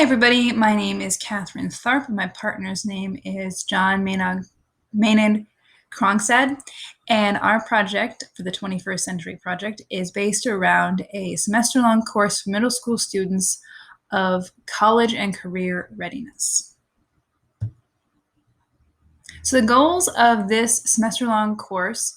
Hi everybody, my name is Catherine Tharp. My partner's name is John Maynard Krongstad, and our project for the 21st Century Project is based around a semester-long course for middle school students of college and career readiness. So the goals of this semester-long course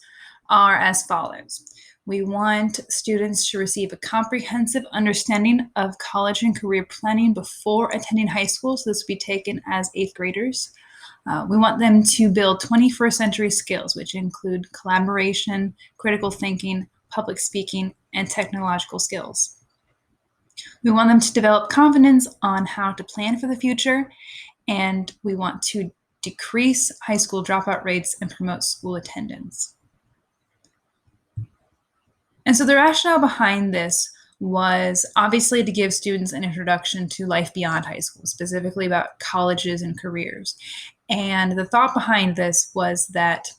are as follows. We want students to receive a comprehensive understanding of college and career planning before attending high school, so this will be taken as 8th graders. We want them to build 21st century skills, which include collaboration, critical thinking, public speaking, and technological skills. We want them to develop confidence on how to plan for the future, and we want to decrease high school dropout rates and promote school attendance. And so the rationale behind this was obviously to give students an introduction to life beyond high school, specifically about colleges and careers. And the thought behind this was that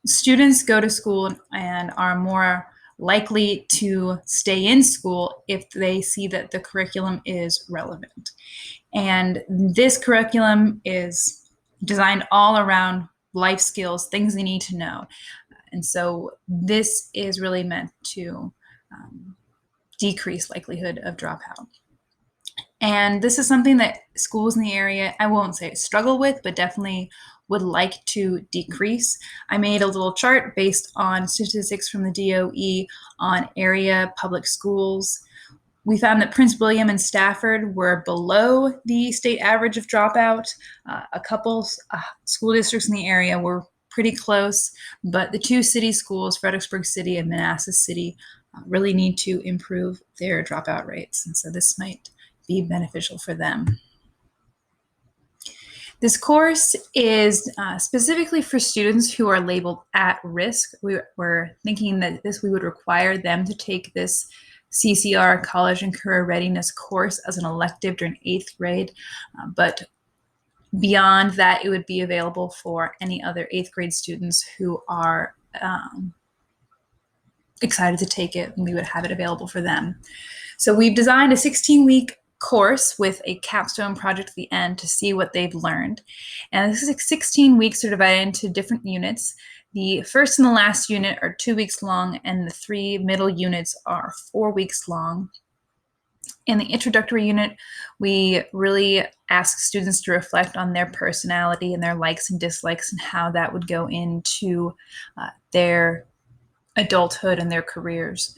students go to school and are more likely to stay in school if they see that the curriculum is relevant. And this curriculum is designed all around life skills, things they need to know. And so this is really meant to decrease likelihood of dropout. And this is something that schools in the area, I won't say struggle with, but definitely would like to decrease. I made a little chart based on statistics from the DOE on area public schools. We found that Prince William and Stafford were below the state average of dropout. A couple school districts in the area were pretty close, but the two city schools, Fredericksburg City and Manassas City, really need to improve their dropout rates. And so this might be beneficial for them. This course is specifically for students who are labeled at risk. We're thinking that we would require them to take this CCR, College and Career Readiness course, as an elective during 8th grade, but beyond that, it would be available for any other 8th grade students who are excited to take it, and we would have it available for them. So we've designed a 16-week course with a capstone project at the end to see what they've learned. And this is 16 weeks are divided into different units. The first and the last unit are 2 weeks long, and the 3 middle units are 4 weeks long. In the introductory unit, we really ask students to reflect on their personality and their likes and dislikes and how that would go into their adulthood and their careers.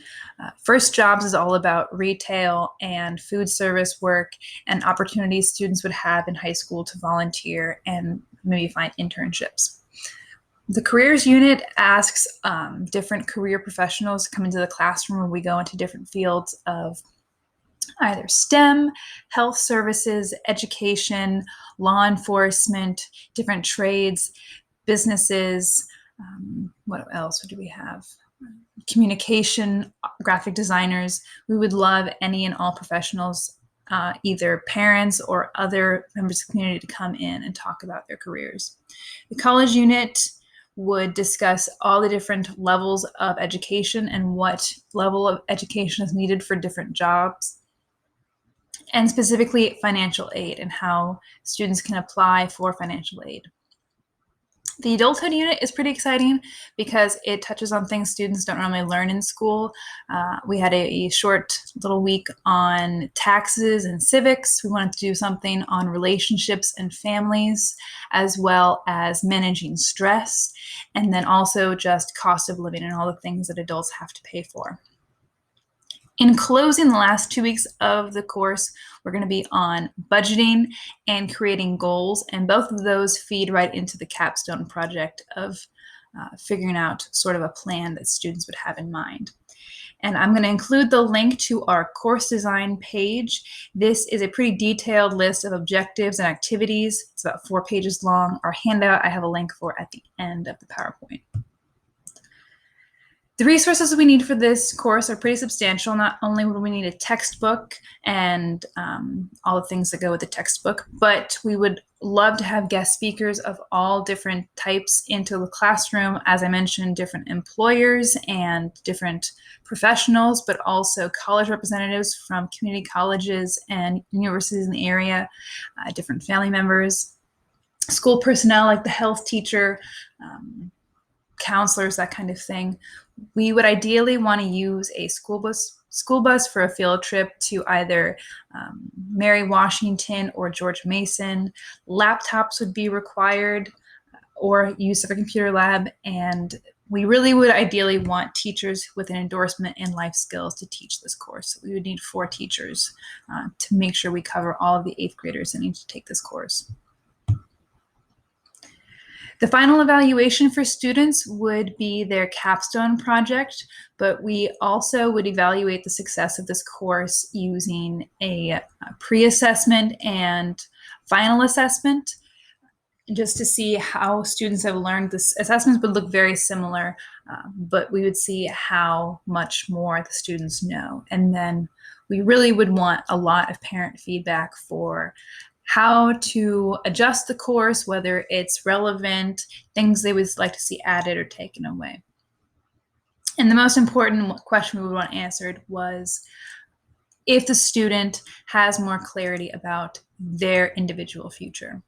First Jobs is all about retail and food service work and opportunities students would have in high school to volunteer and maybe find internships. The careers unit asks different career professionals to come into the classroom where we go into different fields of either STEM, health services, education, law enforcement, different trades, businesses. What else do we have? Communication, graphic designers. We would love any and all professionals, either parents or other members of the community, to come in and talk about their careers. The college unit would discuss all the different levels of education and what level of education is needed for different jobs, and specifically financial aid and how students can apply for financial aid. The adulthood unit is pretty exciting because it touches on things students don't normally learn in school. We had a short little week on taxes and civics. We wanted to do something on relationships and families, as well as managing stress, and then also just cost of living and all the things that adults have to pay for. In closing, the last 2 weeks of the course, we're going to be on budgeting and creating goals, and both of those feed right into the capstone project of figuring out sort of a plan that students would have in mind. And I'm going to include the link to our course design page. This is a pretty detailed list of objectives and activities. It's about 4 pages long. Our handout I have a link for at the end of the PowerPoint. The resources we need for this course are pretty substantial. Not only would we need a textbook and all the things that go with the textbook, but we would love to have guest speakers of all different types into the classroom. As I mentioned, different employers and different professionals, but also college representatives from community colleges and universities in the area, different family members, school personnel like the health teacher, counselors, that kind of thing. We would ideally want to use a school bus for a field trip to either Mary Washington or George Mason. Laptops would be required or use of a computer lab, and we really would ideally want teachers with an endorsement in life skills to teach this course. So we would need 4 teachers to make sure we cover all of the 8th graders that need to take this course. The final evaluation for students would be their capstone project, but we also would evaluate the success of this course using a pre-assessment and final assessment, just to see how students have learned. This assessments would look very similar, but we would see how much more the students know. And then we really would want a lot of parent feedback for how to adjust the course, whether it's relevant, things they would like to see added or taken away. And the most important question we would want answered was if the student has more clarity about their individual future.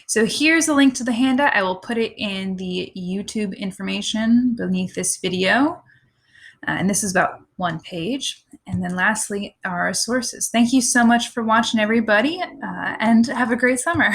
So here's a link to the handout. I will put it in the YouTube information beneath this video. And this is about 1 page. And then lastly, our sources. Thank you so much for watching, everybody, and have a great summer.